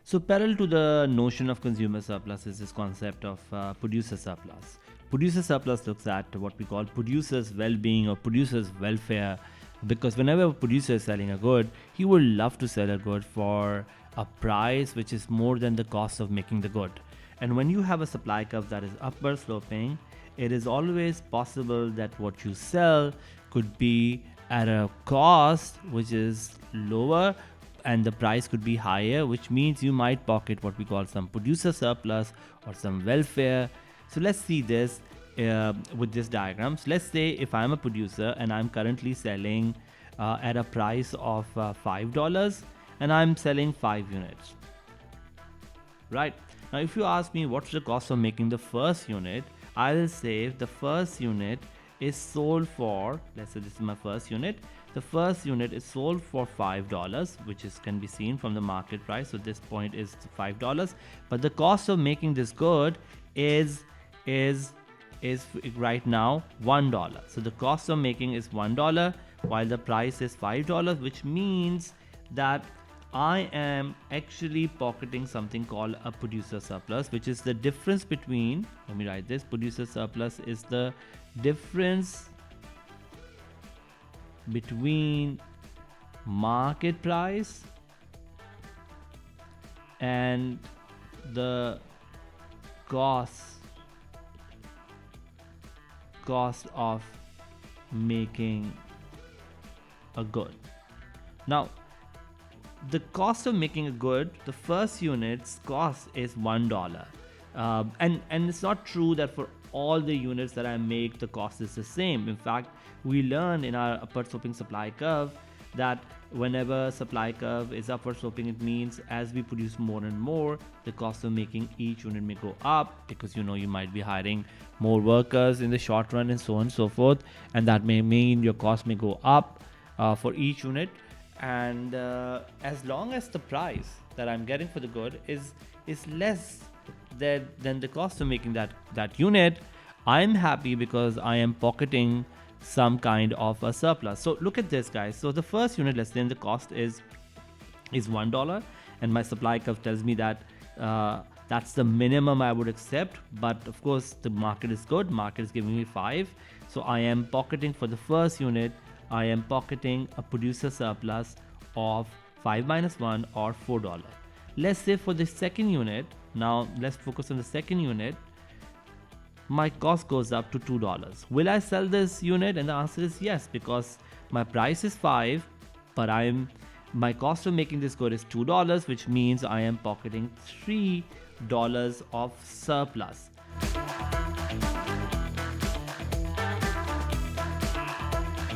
So, parallel to the notion of consumer surplus is this concept of producer surplus. Producer surplus looks at what we call producers' well being or producers' welfare, because whenever a producer is selling a good, he would love to sell a good for a price which is more than the cost of making the good. And when you have a supply curve that is upward sloping, it is always possible that what you sell could be at a cost which is lower and the price could be higher, which means you might pocket what we call some producer surplus or some welfare. So let's see this with this diagram. So let's say if I'm a producer and I'm currently selling at a price of $5 and I'm selling 5 units. Right now, if you ask me what's the cost of making the first unit, I will say if the first unit is sold for, let's say this is my first unit, the first unit is sold for $5, which is can be seen from the market price. So this point is $5, but the cost of making this good is right now $1. So the cost of making is $1 while the price is $5, which means that I am actually pocketing something called a producer surplus, which is the difference between, let me write this, producer surplus is the difference between market price and the cost of making a good. Now, the cost of making a good, the first unit's cost is $1. And it's not true that for all the units that I make, the cost is the same. In fact, we learned in our upward sloping supply curve that whenever supply curve is upward sloping, it means as we produce more and more, the cost of making each unit may go up, because you might be hiring more workers in the short run and so on and so forth, and that may mean your cost may go up for each unit. And as long as the price that I'm getting for the good is less than the cost of making that unit, I'm happy because I am pocketing some kind of a surplus. So look at this, guys. So the first unit, let's say the cost is $1, and my supply curve tells me that that's the minimum I would accept. But of course, the market is good. Market is giving me 5, so I am pocketing for the first unit. I am pocketing a producer surplus of 5 minus 1 or $4. Let's say for the second unit, now let's focus on the second unit, my cost goes up to $2. Will I sell this unit? And the answer is yes, because my price is 5, but my cost of making this good is $2, which means I am pocketing $3 of surplus.